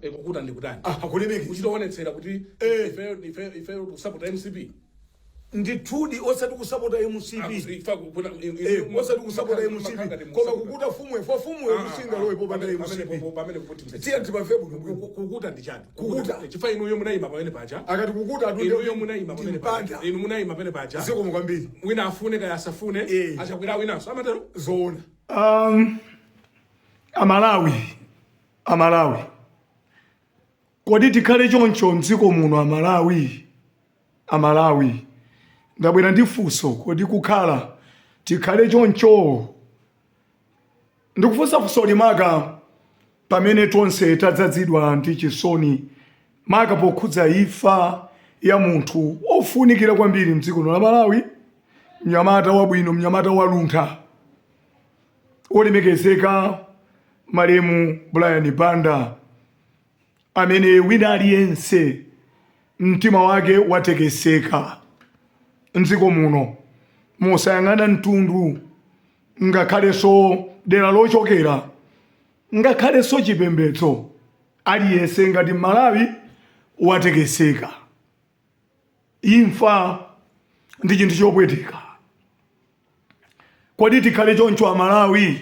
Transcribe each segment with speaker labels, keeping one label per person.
Speaker 1: kukuta ndikutani
Speaker 2: akulemeki
Speaker 1: uchitoonetsera kuti ife kusapota MCP
Speaker 2: ndithudi osati kusapota MCP osati kusapota MCP koma kukuta fumwe kusinga lowe popanda MCP
Speaker 1: pamene kuti
Speaker 2: tiye tipafebu
Speaker 1: kukuta ndichani
Speaker 2: kukuta
Speaker 1: chifa inuyo munayima pamene paja
Speaker 2: akati kukuta
Speaker 1: inuyo munayima pamene paja inu munayima pamene paja
Speaker 2: ziko mukwambiri
Speaker 1: wina afune kaya asafune achakwira winanso amatero
Speaker 2: zoona
Speaker 3: Amalawi kodi tikhale choncho mdziko muno Amalawi ndabwera ndi funso kodi kukhala tikhale choncho ndikufunsa funso limaka pamene tonse tadzazidwa ndi chisoni maka pokhudza imfa ya munthu ofunikira kwambiri mdziko la Malawi, mnyamata wabwino, mnyamata waluntha olemekezeka Malemu Brian Banda, amene wina aliyense mtima wake watekeseka mdziko muno mosayang'ana mtundu ngakhalenso dera lochokera ngakhalenso chipembedzo, aliyense ngati Malawi watekeseka. Imfa ndi chinthu chopweteka. Kodi tikhale choncho Malawi?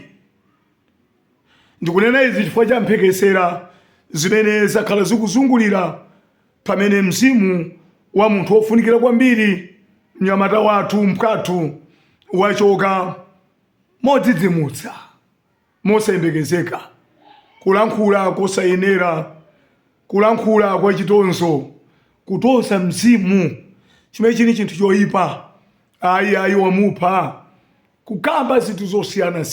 Speaker 3: Ndikunena izi chifukwa cha mphekesera zimene zakhala zikuzungulira pamene mzimu wa munthu wofunikira kwambiri mnyamata wathu mkathu wachoka modzidzimutsa mosayembekezeka, kulankhula kosayenera, kulankhula kwa chitonzo, kutosa mzimu chimene chini chinthu choyipa, ayi wamupha, kukamba zinthu zosiyana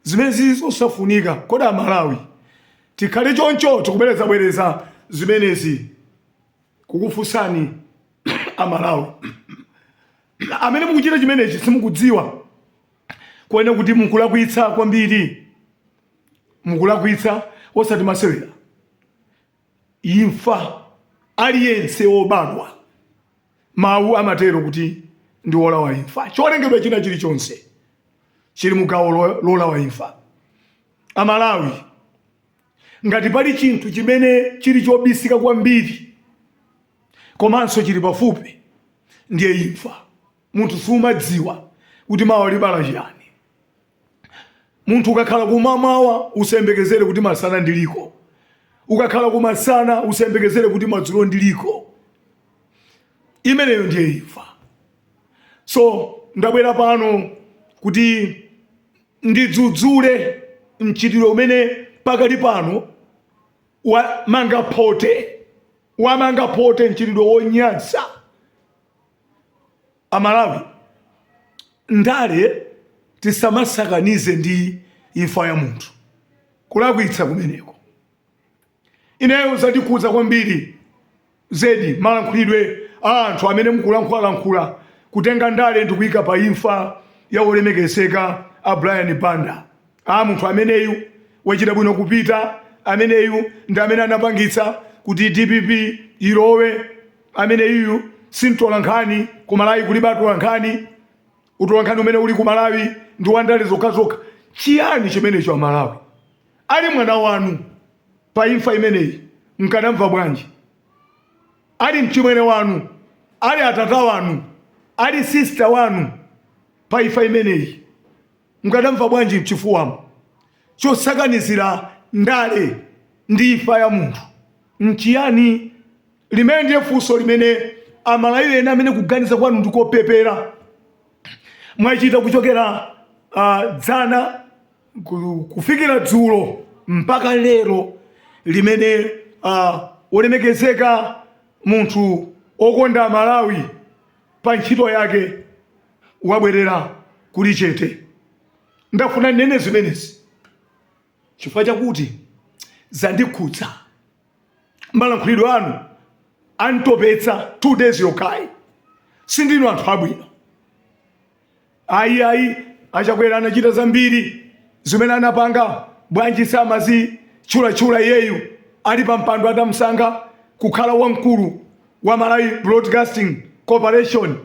Speaker 3: zimene zizosafunika. Kodi Malawi tikhale choncho tikubwereza zimenezi kukufunsani Malawi amene mukuchita chimenechi simukudziwa kwene kuti mukulakwitsa kwambiri, mukulakwitsa osati masewera. Imfa aliyense obadwa mawu amatero kuti ndi olawa imfa. Cholengedwa china chilichonse chili mugawo lolawa imfa. Amalawi ngati pali chinthu chimene chili chobisika kwambiri komanso chili pafupi ndiye imfa. Munthu sumadziwa kuti mawa libala chiyani. Munthu ukakhala kumamawa usayembekezere kuti masana ndiliko, ukakhala kumasana usayembekezere kuti madzulo ndiliko. Imeneyo ndiye imfa. So ndabwera pano kuti ndidzudzule mchitiro umene pakali pano wamanga phote mchitiro wonyansa. Amalawi ndale tisamasakanize ndi imfa ya munthu, kulakwitsa kumeneko. Ineyo zandikhuza kwambiri zedi malankhulidwe anthu amene mukulankhula kutenga ndale ndikuyika pa imfa ya olemekezeka a Brian Banda. Munthu ameneyu wachita bwino kupita, ameneyu ndi amene anapangitsa kuti DPP ilowe, ameneyu sintola nkhani ku Malawi kulibe atola nkhani, utola nkhani umene uli ku Malawi ndi wandale zokha. Chiyani chimenecho Malawi? Ali mwana wanu pa imfa imeneyi mkanamva bwanji? Ali mchimwene wanu, ali atata wanu, ali sister wanu pa imfa imeneyi mkanamva bwanji mchifuwamo? Chosakanizira ndale ndi imfa ya munthu nchiyani? Limene ndiye funso limene Amalawi ena amene kuganiza kwanu ndikopepera mwachita kuchokera dzana kufikira dzulo mpaka lero, limene olemekezeka munthu okonda Malawi pa ntchito yake wabwerera kuli chete. Ndafuna nene zimenezi chifukwa chakuti zandikhudza. Malankhulidwe anu antopetsa 2 days yokai. Sindinu anthu abwino. Ayi achakwera anachita zambiri zimene anapanga bwanji samazi chula yeyu ali pa mpando atamusankha kukhala wamkulu wa Malawi Broadcasting Corporation.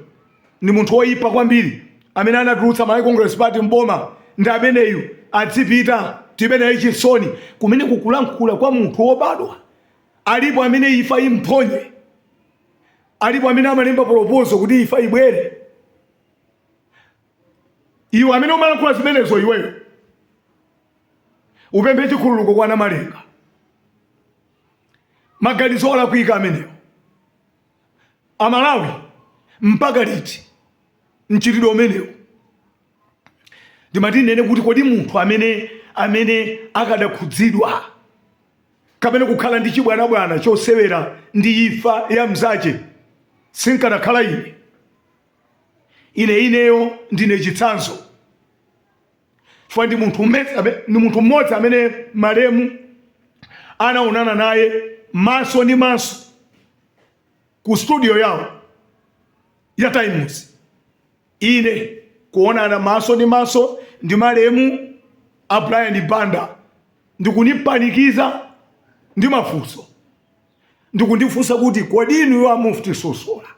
Speaker 3: Ni munthu woyipa kwambiri amene anatulutsa Malawi Congress Party mboma, ndi ameneyu adzipita timene ichisoni kumene kukulankhula kwa munthu wobadwa. Alipo amene ifa imphonye, alipo amene amalemba proposal kuti ifa ibwere. Iwe amene umalankhula zimenezo iweyo upemphe chikhululuko kwa Namalenga. Maganizo olakwika amenewo. Amalawi mpaka liti mchitidwe umenewo? Ndimati nene kuti kodi munthu amene akadakhudzidwa kapena kukhala ndi chibwanabwana chosewera ndi ifa ya mzache sinkanakhala ineyo ndine chitsanzo. Chifukwa ndi munthu mmodzi amene Malemu anaonana naye maso ndi maso ku studio yawo ya Times. Ine kuonana maso ndi maso ndi Malemu a Brian Banda ndikunipanikiza ndi mafunso. Ndikundifunsa kuti kodi inu wa Mufti Sosola,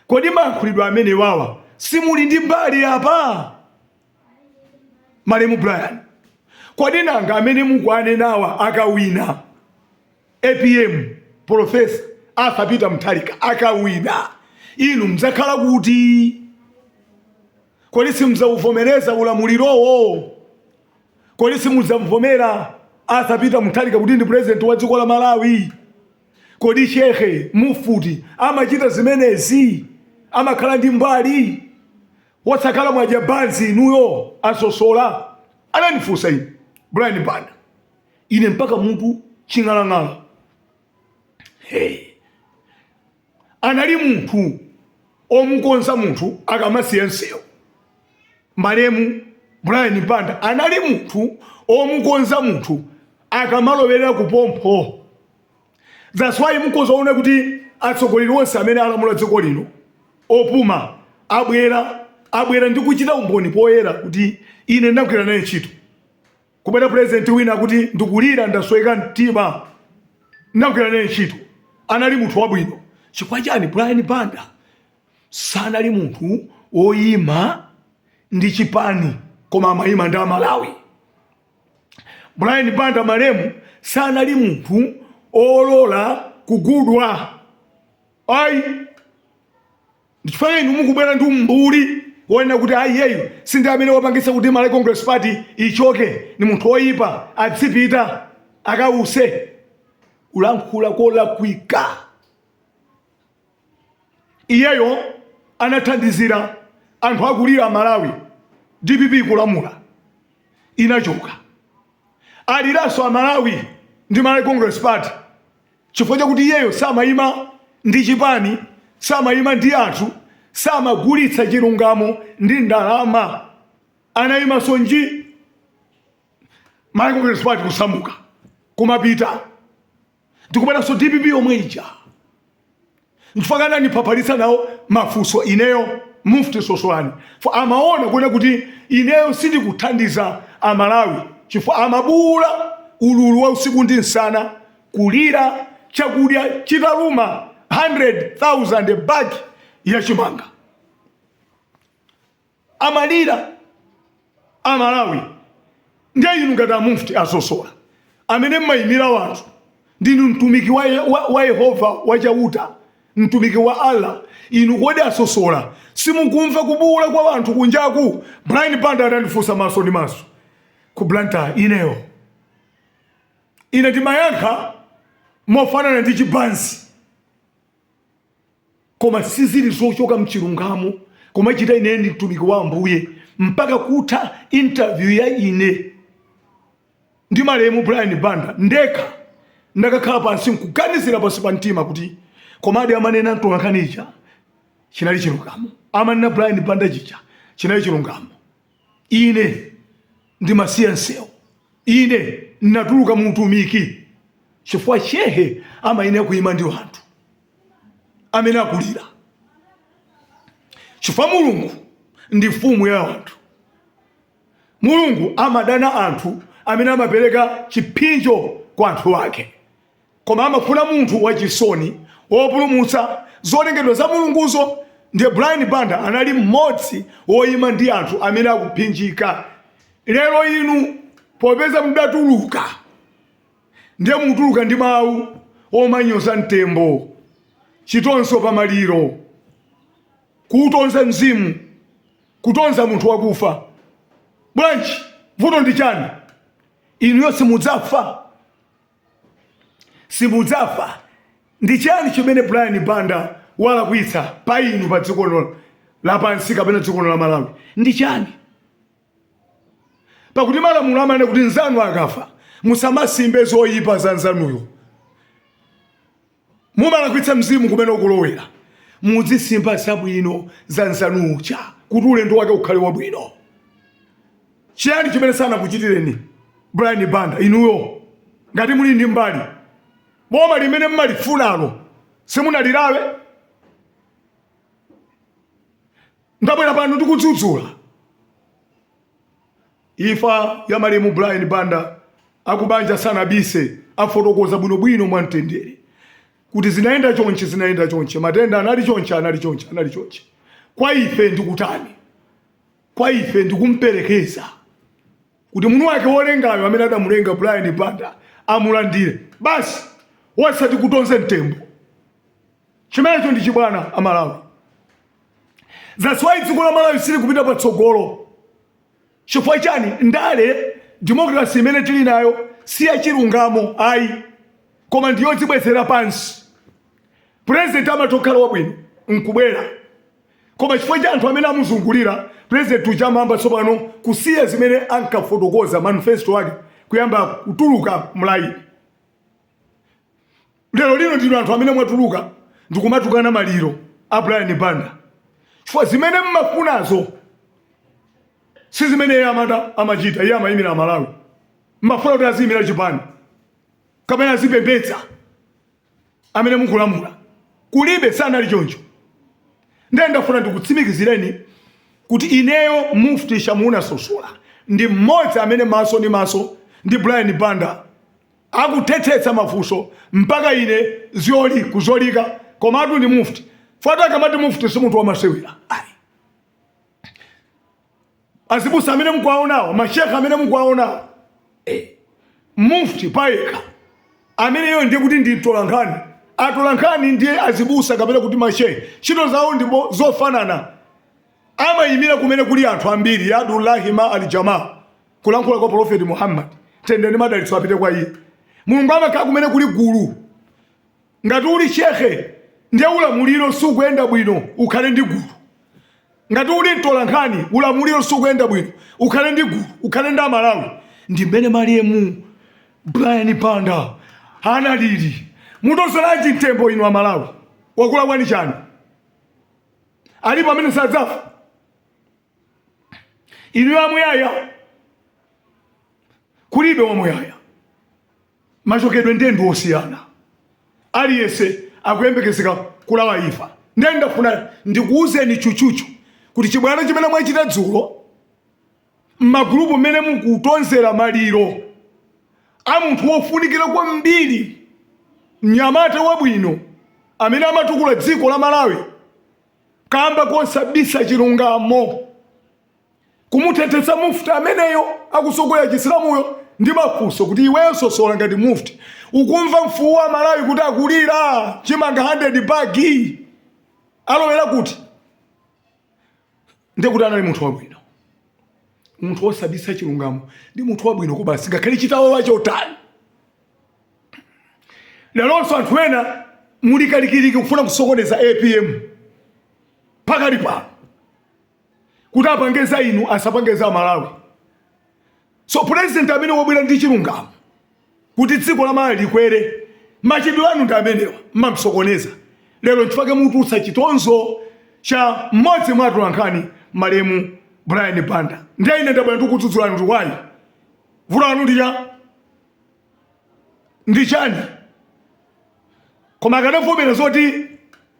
Speaker 3: kodi mayankhulidwe amene wawa simuli ndi mbali apa? Malemu Brian, kodi nanga amene mukwane nawa akawina APM Profesa Arthur Peter Mutharika akawina, inu mdzakhala kuti? Kodi simudzavuvomereza ulamulirowo? Kodi simudzamvomera Arthur Peter Mutharika kuti ndi president wa dziko la Malawi? Kodi Sheikh Mufti amachita zimenezi? Amakhala ndi mbali? Wasakhala mwajabanzi inuyo asosola? Ananifunsa ine Brian Banda, ine mpaka mutu ching'alang'ala. Anali munthu omukonza munthu akamasiya nsewu. Malemu Brian Banda anali munthu omukonza munthu akamalowerera kupompho. That's why mukozaona kuti atsogoleri onse amene alamula dziko lino opuma abwera ndi kuchita umboni poyera kuti ine ndagwira naye ntchito. Kubwera president wina kuti ndikulira ndasweka mtima ndagwira naye ntchito. Anali munthu wabwino. Chifukwa chani Brian Banda sanali munthu oyima ndi chipani koma amayima ndi Amalawi. Brian Banda Malemu sanali munthu olola kugudwa. Ayi, ndichifukwa inu mukubwera ndi mbuli wonena kuti ayiyeyo sindi amene wapangisa kuti Malawi Congress Party ichoke, ni munthu oyipa, adzipita akause. Ulankhula kolakwika. Iyeyo anathandizira anthu akulira Malawi DPP kulamula inachoka. Aliranso Amalawi ndi Malawi Congress Party chifukwa chakuti iyeyo samayima ndi chipani, samayima ndi anthu, samagulitsa chilungamo ndi ndalama. Anayima sonji Malawi Congress Party kusamuka kumapita. Ndikubweranso DPP omwe ija. Nchifukwa ananipapalitsa nawo mafunso ineyo Mufti Sosolani. Amaona kuona kuti ineyo sindikuthandiza Amalawi. Chifukwa amabula ululu wa usiku ndi nsana kulira chakudya chitaluma 100,000 bag ya chimanga. Amalira Amalawi. Ndiye inu ngati Mufti Sosola amene mmayimira wanthu, ndinu mtumiki wa Yehova wachauta, mtumiki wa Allah. Inu kodi Sosola simukumva kubula kwa wanthu kunjaku? Brian Banda anandifunsa maso ndi maso ku Blantyre. Ineyo ine ndimayankha mofanana ndi chibanzi, koma sizili zochoka mchilungamo, koma chita ine ndi mtumiki wa Ambuye mpaka kutha interview ya ine ndi Malemu Brian Banda ndekha ndakakhala pansi nkuganizira pansi pa mtima kuti komadi amanena mtolankhanicha chinali chilungamo, amanena Brian Banda chicha chinali chilungamo. Ine ndimasiya nsewu, ine natuluka muutumiki chifukwa Shehe amayenera kuyima ndi wanthu amene akulira. Chifukwa Mulungu ndi mfumu ya wanthu. Mulungu amadana anthu amene amapereka chipinjo kwa anthu ake, koma amafuna munthu wachisoni wopulumutsa zolengedwa za Mulunguzo. Ndiye Brian Banda anali mmodzi woyima ndi anthu amene akupinjika. Lero inu popeza mudatuluka ndiye mutuluka ndi mawu omanyoza mtembo, chitonzo pamaliro, kutonza mzimu, kutonza munthu wakufa. Bwanji vuto ndi chani? Inuyo simudzafa, simudzafa. Ndi chani chimene Brian Banda walakwitsa pa inu pa dziko lapansi kapena dziko la Malawi? Ndi chani? Pakuti malamulo amanena kuti nzanu akafa musamasimbe zoyipa za nzanuyo. Mumalakwitsa mzimu kumene ukulowera, muzisimba zabwino za nzanucha kuti ulendo wake ukhale wabwino. Chiyani chimene sanakuchitireni Brian Banda inuyo ngati muli ndi mbali? Boma limene mmalifunalo simunalilawe? Ndabwera pano ndikudzudzula ifa ya malemu Brian Banda akubanja sana bise afotokoza bwinobwino mwamtendere kuti zinaenda chonche, zinaenda chonche, matenda anali chonche, anali chonche, anali chonche. Kwa ife ndikutani? Kwa ife ndikumperekeza kuti munthu wake wolengayo amene adamulenga Brian Banda amulandire basi, wasati kutonze mtembo. Chimenecho ndi chibwana amalawi. That's why dziko la Malawi sili kupita patsogolo. Chifukwa chani? Ndale democracy imene tili nayo si ya chilungamo ayi, koma ndiyo zibwezera pansi. President amatokhala wabwino nkubwera, koma chifukwa cha anthu amene amuzungulira president uchamamba tsopano kusiya zimene ankafotokoza manifesto wake kuyamba kutuluka mlayi. Lero lino ndino anthu amene mwatuluka ndikumatukana maliro a Brian Banda chifukwa zimene mmafunazo si zimene iye amachita. Iye amayimira Malawi, mmafuna kuti aziyimira Chipani kapena azipembedza amene mukulamula. Kulibe sanali choncho. Ndiye ndafuna ndikutsimikizireni kuti ineyo Mufti Shamuna Sosula ndi mmodzi amene maso ni maso ndi Brian Banda akutethetsa mafunso mpaka ine zioli kuzolika. Komatu ndi mufti, fata kamati mufti si munthu wamasewera ayi. Azibusa amene mukwaonawo, mashekha amene mukwaonawo, mufti payeka amene yo ndiye kuti ndi tolankhani. Atolankhani ndiye azibusa kapena kuti mashehe, ntchito zawo ndipo zofanana. Amayimira kumene kuli anthu ambiri, yadullahi ma aljamaa, kulankhula kwa Prophet Muhammad, tendeni madalitso apite kwa iye. Mulungu amakhala kumene kuli gulu. Ngati uli shekhe ndiye ulamuliro sukuyenda bwino ukhale ndi gulu. Ngati uli mtolankhani ulamuliro sukuyenda bwino ukhale ndi gulu, ukhale ndi Amalawi. Ndi mmene malemu Brian Banda analili. Mutozolanji mtembo inu Amalawi wakula kwani chani? Alipo amene sadzafa? Inu amuyaya kulibe wamuyaya. Machokedwe ndendo osiyana, aliyese akuyembekezeka kulawa ifa. Ndiye ndafuna ndikuuzeni chuchuchu kuti chibwana chimene mwachita dzulo m'magulupu mmene mukutonzera maliro a munthu wofunikira kwambiri, mnyamata wabwino amene amatukula dziko la Malawi, kamba kosabisa chilungamo, kumutetesa mufti ameneyo akusogola chisilamuyo ndi mafunso kuti iweyo Sosola ngati mufti ukumva mfuwu wa Malawi kuti akulira chimanga 100 bagi alowera kuti ndiye kuti anali munthu wabwino, munthu wosabisa chilungamo ndi munthu wabwino kubasi ngakhale chitawo wacho utani. Lelonso anthu ena mulikalikiriki kufuna kusokoneza APM pakali pano kuti apangeza inu asapangeza Malawi. So president amene wabwera ndi chilungamo kuti dziko la Malawi likwere, machidwe anu ndi amenewa mmamsokoneza. Lero nchifake mutulutsa chitonzo cha mmodzi mwa atolankhani malemu Brian Banda. Ndiye ine ndabwera ndikudzudzula kuti wayi vuto lanu ndi chani? Koma akanavomera zoti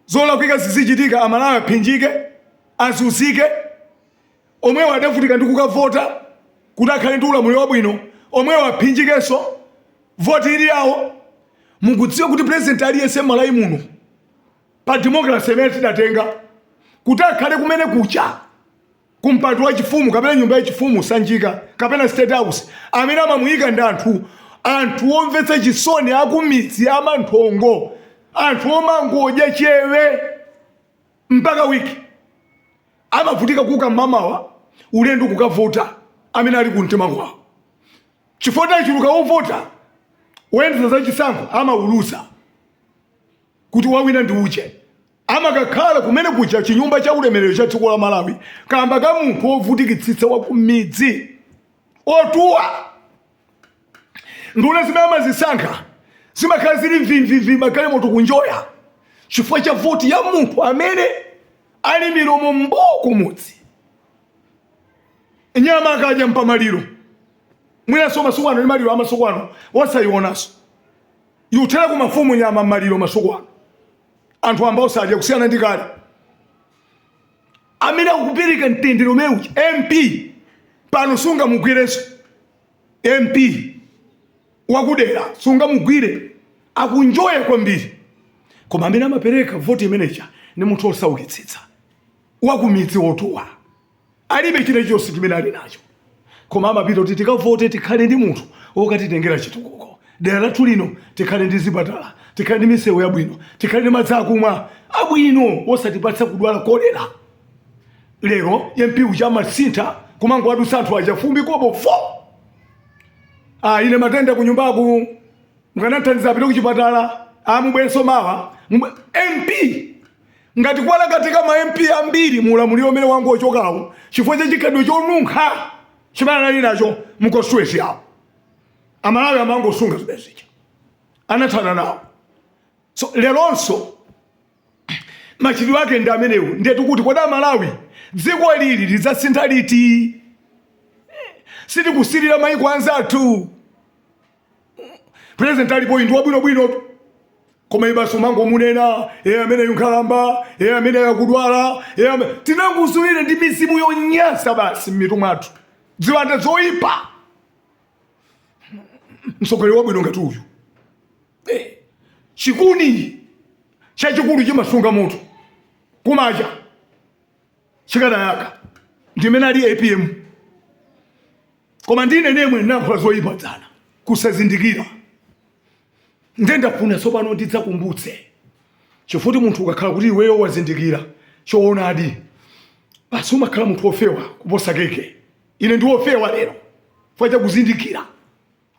Speaker 3: zolakwika zizichitika Amalawi aphinjike, azunzike, omwewo adavutika ndi kukavota kuti akhale ndi ulamuliro wabwino, omwewo aphinjikenso voti ili yawo. Mukudziwa kuti president aliyese Malawi muno pa democracy imene tidatenga kuti akhale kumene kucha kumpando wa chifumu kapena nyumba ya chifumu sanjika kapena state house amene amamuyika ndi anthu omvetsa chisoni akumidzi amanthongo, anthu omangodya chewe mpaka wiki, amavutika kuka mamawa ulendo kukavota amene ali kumtima kwawo. Chifukwa chuluka ovota woyendetsa za chisankho amaulusa kuti wawina ndi uche, amakakhala kumene kucha chinyumba cha ulemerero cha dziko la Malawi kamba ka munthu ovutikitsitsa wa kumidzi otuwa. Nduna zimene amazisankha zimakhala zili mvimvivi makale moto kunjoya chifukwa cha voti ya munthu amene ali milomo mboko mudzi. Nyama akadya mpamaliro mwinaso masuku ni maliro amasuku ano wasayionaso yuthera ku mafumu nyama maliro masuku ano anthu ambao sadya kusiyana ndi kale amene akupirika mtendero meuchi MP pano sunga mugwireso MP wakudera sunga mugwire akunjoya kwambiri koma amene amapereka voti imenecha ni munthu osaukitsitsa wakumidzi otuwa alibe chilichonse chimene ali nacho koma amapita kuti tikavote tikhale ndi munthu okatitengera chitukuko dera lathu lino, tikhale ndi zipatala, tikhale ndi misewu yabwino, tikhale ndi madzi akumwa abwino osatipatsa kudwala kolera. Lero MP uchama sintha kumango wadusa anthu aja fumbi kobo fo. Ine matenda kunyumbaku mkanathandiza apite kuchipatala amubweso mawa MP ngati kwala katika ma MP ambiri mulamuliro umene wangu ochokawo chifukwa cha chikhalidwe chonunkha chimene ali nacho mu constituency yawo. Amalawi amango sunga zibezicha anathana nawo. So leronso machitidwe ake ndi amenewo ndetu kuti kodi Malawi dziko lili lidzasintha liti. Sitikusirira mayiko anzathu. President alipo ndi wabwinobwino koma ibaso mango munena amene yunkalamba amene yakudwala tinangusulire ndi mizimu yonyasa basi m'mitu mwathu ziwanda zoyipa. Msogoleri wabwino ngati uyu chikuni chachikulu chimasunga mutu kumacha chikadayaka ndimene ali APM koma ndine nemwe ndinankhola zoyipa dzana kusazindikira. Ndendafuna tsopano ndidzakumbutse chifukwa munthu ukakhala kuti iweyo wazindikira choonadi basi umakhala munthu ofewa kuposa keke. Ine ndi ofewa lero fanya kuzindikira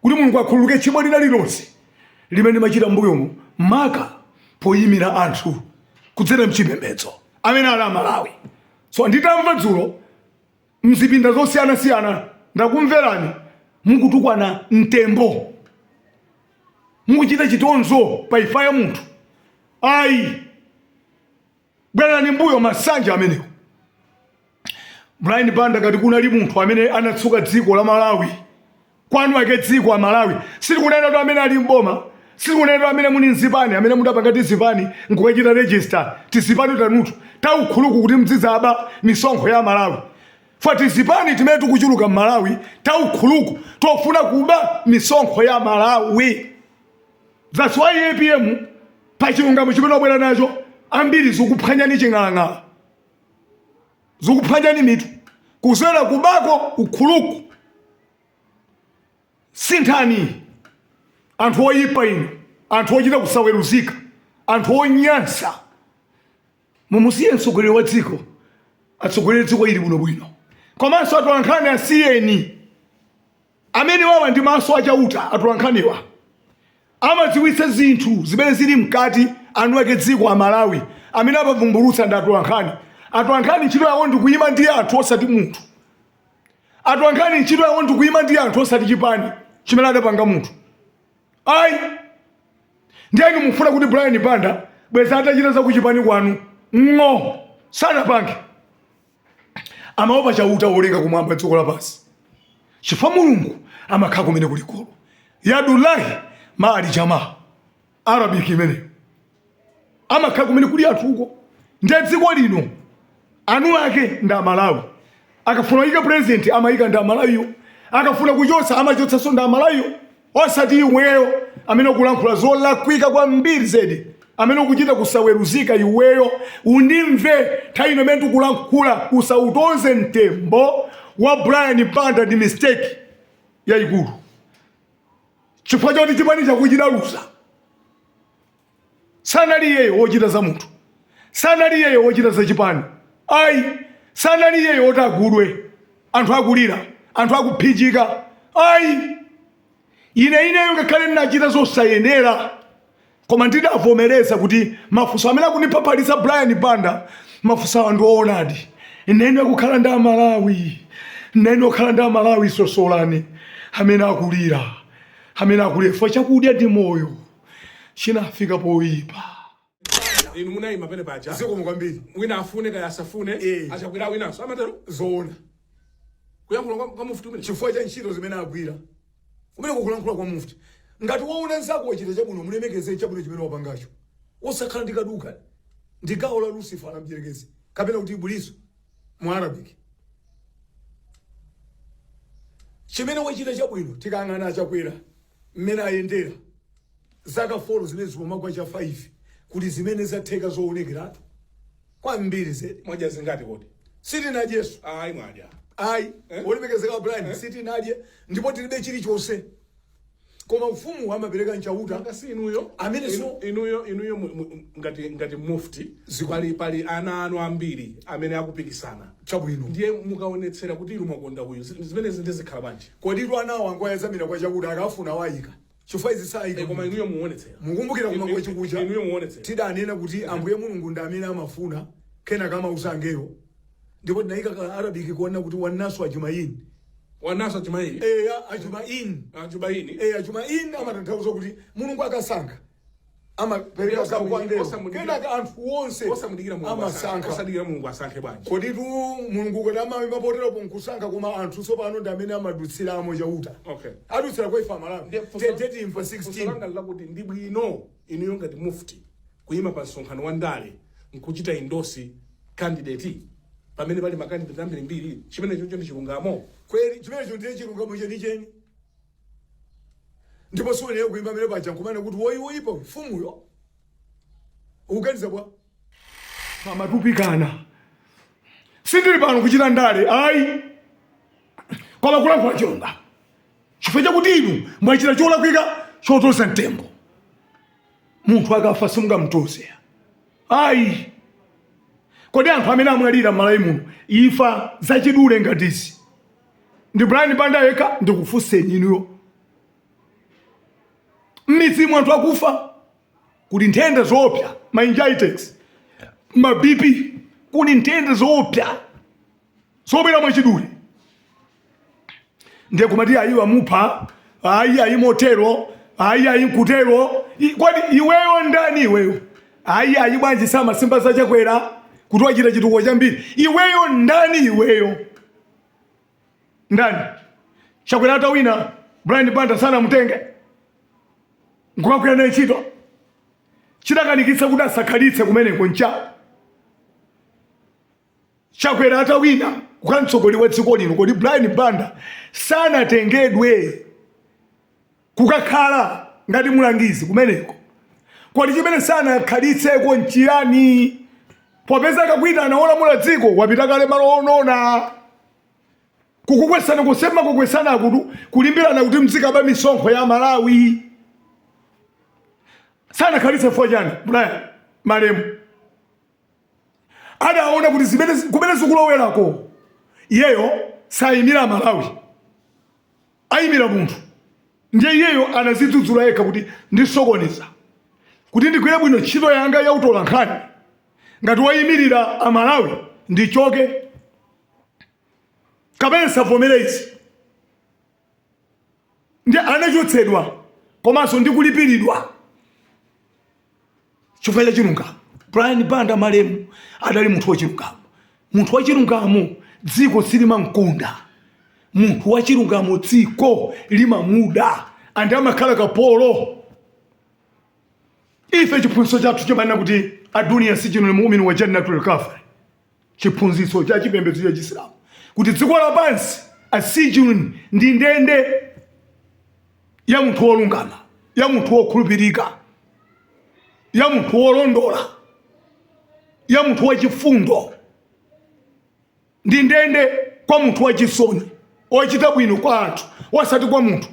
Speaker 3: kuti Mulungu akhululuke chimo lina lilonse limene machita mbuyomu maka poyimira anthu kudzera mchipembedzo amene ali Malawi. So nditamva dzulo mzipinda zosiyana-siyana ndakumverani mukutukwana mtembo mukuchita chitonzo pa ifa ya munthu. Ayi bwerani mbuyo masanja amenewo. Brian Banda ngati kunali munthu amene anatsuka dziko la Malawi kwanu ake dziko la Malawi sitikunena kuti amene ali mboma sitikunena kuti amene muni nzipani amene mudapanga tizipani nkukachita register tizipani tanutu taukhuluku kuti mdzidzaba misonkho ya Malawi. Fa tizipani timene tikuchuluka Malawi taukhuluku tofuna kuba misonkho ya Malawi. That's why APM pachilungamo chimene wabwera nacho ambiri zikuphwanyani ching'alang'ala zikuphwanyani mitu kusera kubako ukhuluku. Sinthani anthu oyipa ino anthu ochita kusaweruzika anthu onyansa mumusiye mtsogoleri wa dziko atsogolere dziko ili bwinobwino. Komanso atolankhani asiyeni amene wawa ndi maso achauta atolankhaniwa amadziwitsa zinthu zimene zili mkati anu ake dziko la Malawi amene apavumbulutsa ndi atolankhani. Atolankhani ntchito yawo ndi kuyima ndi anthu osati munthu. Atolankhani ntchito yawo ndi kuyima ndi anthu osati chipani chimene adapanga munthu. Ayi ndiyani mufuna kuti Brian Banda bweza atachita za kuchipani kwanu sanapange amaopa chauta oleka kumwamba dziko lapansi chifukwa Mulungu amakhala kumene kulikulu yadullahi maali jamaa Arabic imene amakhala kumene kuli athuko ndiye dziko lino anu ake ndi Malawi. Akafuna ika president amayika ndi Malawiyo, akafuna kuchotsa amachotsanso ndi Malawiyo. Osati iweyo amene ukulankhula zolakwika kwambiri zedi amene ukuchita kusaweruzika iweyo undimve nthawi imene tikulankhula usautonze mtembo wa Brian Banda ndi mistake yayikulu chifukwa choti chipani chakuchita lusa sanali iyeyo wochita za munthu sanali iyeyo wochita za chipani ayi sanali iyeyo woti agudwe anthu akulira anthu akuphinjika ayi ineyo ngakhale ndinachita zosayenera koma ndidavomereza kuti mafunso amene akunipapalitsa Brian Banda mafunso ndi oonadi inene akukhala ndi Amalawi inene okhala ndi Amalawi sosolani amene akulira amene akulefa chakudya ndi moyo chinafika poyipa
Speaker 1: inu munayi mapene paja
Speaker 2: ziko mukwambiri
Speaker 1: wina afune kaya asafune achakwira winanso amatero
Speaker 2: zoona
Speaker 1: kuyankhula kwa mufti umene
Speaker 2: chifukwa cha ntchito zimene agwira kumene kukulankhula kwa mufti ngati waona nzako wachita chabwino mulemekeze chabwino chimene wapangacho osakhala ndikaduka ndi gawo la Lucifer la mdierekezi kapena kuti Ibuliso mu Arabic chimene wachita chabwino tikang'ana achakwera mmene ayendera zaka 4 zimene zipomagwa cha 5 kuti zimene zatheka zoonekeratu kwambiri zedi
Speaker 1: moja zingati kodi
Speaker 2: siti na Yesu
Speaker 1: ayi mwadya
Speaker 2: ayi olemekezeka Brian siti nadye ndipo tilibe chilichonse koma ufumu amapereka nchauta
Speaker 1: ngasi inuyo
Speaker 2: amene so
Speaker 1: inuyo ngati mufti pali ana anu ambiri amene akupikisana
Speaker 2: chabwino
Speaker 1: ndiye mukaonetsera kuti ilu mwakonda uyu zimene zindezikhala bwanji
Speaker 2: kodi ilu anawo angoyazamira kwa chakuda akafuna wayika chifukwa izi sayika
Speaker 1: koma inuyo muonetsera
Speaker 2: mukumbukira kuma kwa chikucha
Speaker 1: inuyo muonetsera
Speaker 2: tidanena kuti Ambuye Mulungu ndi amene amafuna kena kama usangero ndipo tinayika ka Arabic kuona kuti wanasu ajumaini
Speaker 1: wanasu ajumaini
Speaker 2: ajumaini amatanthauza kuti Mulungu akasankha amapereka sabu kwa ngero kena anthu onse
Speaker 1: osadikira Mulungu asankhe bwanji
Speaker 2: kodi tu Mulungu kuti amamva potero ponkusankha koma anthu tsopano ndi amene amadutsiramo chauta adutsira kwa ifa Malawi tete imfa 16
Speaker 1: lakuti ndi bwino inuyo ngati mufti kuyima pa msonkhano wa ndale nkuchita endosi candidate pamene pali makandidate ambiri mbiri chimene chocho ndi chilungamo
Speaker 2: kweli chimene chocho ndi chilungamo cheni ndipo sione kuimba mene paja nkumane kuti woyipa mfumuyo ukuganiza bwa
Speaker 3: amatupikana sindili pano kuchita ndale ayi koma kulankhula chonga chifukwa chakuti inu mwachita cholakwika chotoza mtembo munthu akafa simungamtoze ayi kodi anthu amene amwalira m'Malawi muno ifa zachidule ngatizi ndi Brian Banda yekha ndikufunseni inuyo m'midzimu anthu akufa kuti nthenda zoopsa meningitis mabipi kuti nthenda zoopsa zobwera mwachidule ndiye kumati ayi wamupha ayi motero ayi nkutero kodi iweyo ndani iweyo ayi bwanji samasimba zachakwera kuti wachita chitukuko chambiri iweyo ndani iweyo ndani chakwera atawina Brian Banda sana mutenge nkukakwera naye ntchito chidakanikitsa kuti asakhalitse kumeneko ncha chakwera atawina kukhala mtsogoleri wa dziko lino kodi Brian Banda sanatengedwe kukakhala ngati mulangizi kumeneko kodi chimene sanakhalitsepo nchiyani popeza akakwita olamula dziko wapita kale malo onona kukukwesana kusema kukwesana kuti kulimbirana kuti mzikaba misonkho ya Malawi sanakhalitse fojani Brian Malemu adaona kuti zimene kumene zikulowerako iyeyo sayimira Malawi ayimira munthu ndiye iyeyo anazidzudzula yekha kuti ndisokoneza kuti ndigwire bwino ntchito yanga ya utolankhani ngati wayimirira Amalawi ndichoke kapena savomerezi ndiye anachotsedwa komanso ndikulipiridwa chifukwa cha chilungamo Brian Banda Malemu adali munthu wachilungamo munthu wachilungamo dziko silimamkunda munthu wachilungamo dziko limamuda andi amakhala kapolo ife chiphunzitso chathu chimanena kuti adunia sijinul mu'min wa jannatul kafir chiphunzitso cha chipembedzo cha Chisilamu kuti dziko lapansi asijinun ndi ndende ya munthu wolungama ya munthu wokhulupirika ya munthu wolondola, ya munthu wachifundo, ndi ndende kwa munthu wachisoni, ochita bwino kwa anthu, wasati kwa munthu,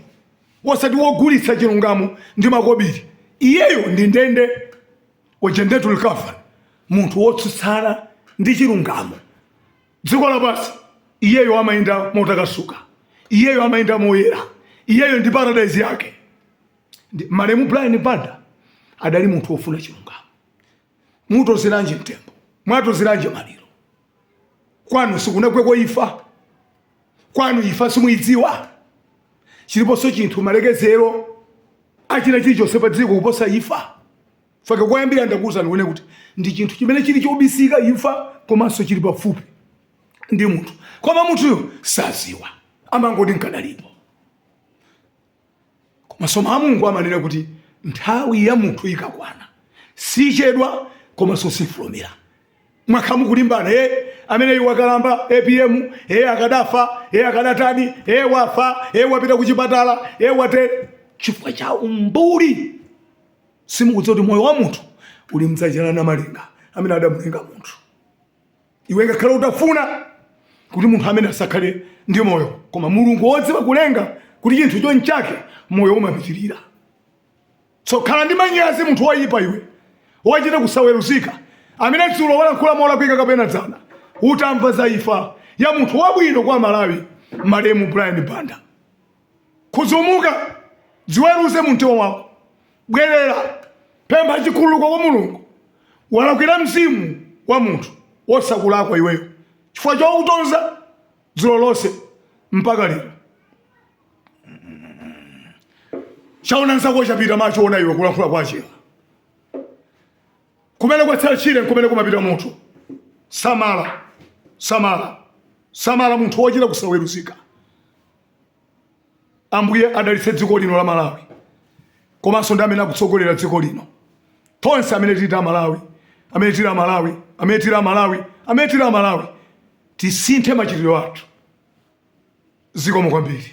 Speaker 3: wasati wogulitsa chilungamo ndi makobiri. Iyeyo ndi ndende wajendetul kafar, munthu wotsutsana ndi chilungamo. Dziko lapansi iyeyo amayenda motakasuka, iyeyo amayenda moyera, iyeyo ndi paradise yake. Malemu Brian Banda adali munthu wofuna chilungamo. Mutozeranje mtembo, mwatozeranje maliro. Kwanu sikunakweko ifa, kwanu ifa simuidziwa. Chiliponso chinthu malekezero achina chilichonse pa dziko kuposa ifa. Faka kwayambira ndakuwuzani wene kuti ndi chinthu chimene chili chobisika imfa, komanso chili pafupi ndi munthu. Koma munthuyo saziwa, amangoti nkadalipo. Komanso Mulungu amanena kuti nthawi ya munthu ikakwana sichedwa komanso sifulumira. Mwakhamu kulimbana, amene wakalamba APM, akadafa, akadatani, wafa, wapita kuchipatala, watere. Chifukwa cha umbuli. Simukudziwa kuti moyo wa munthu uli mdzanja la malinga amene adamulenga munthu. Iwe ngakhala utafuna kuti munthu amene asakhale ndi moyo, koma Mulungu wodziwa kulenga kuti chinthu chonchake moyo umapitirira. So khala ndi manyazi munthu woyipa iwe, wachita kusaweruzika, amene dzulo walankhula molakwika kapena dzana, utamva za ifa ya munthu wabwino kwa Malawi, Malemu Brian Banda. Kuzumuka, dziweruze mumtima wako, bwerera, pempha chikhululuko kwa Mulungu. Walakwira mzimu wa munthu wosakulakwa iweyo, chifukwa chokutonza dzulo lonse mpaka lero. Chaona nzako chapita macho ona iwe kulankhula kwache. Kumene kwatsala chire kumene kumapita munthu. Samala, samala, samala munthu wochita kusaweruzika. Ambuye adalitse dziko lino la Malawi, komanso ndi amene akutsogolera dziko lino. Tonse amene tita Malawi, amene tira Malawi, amene tira Malawi, amene tira Malawi, tisinthe machitidwe athu. Zikomo kwambiri.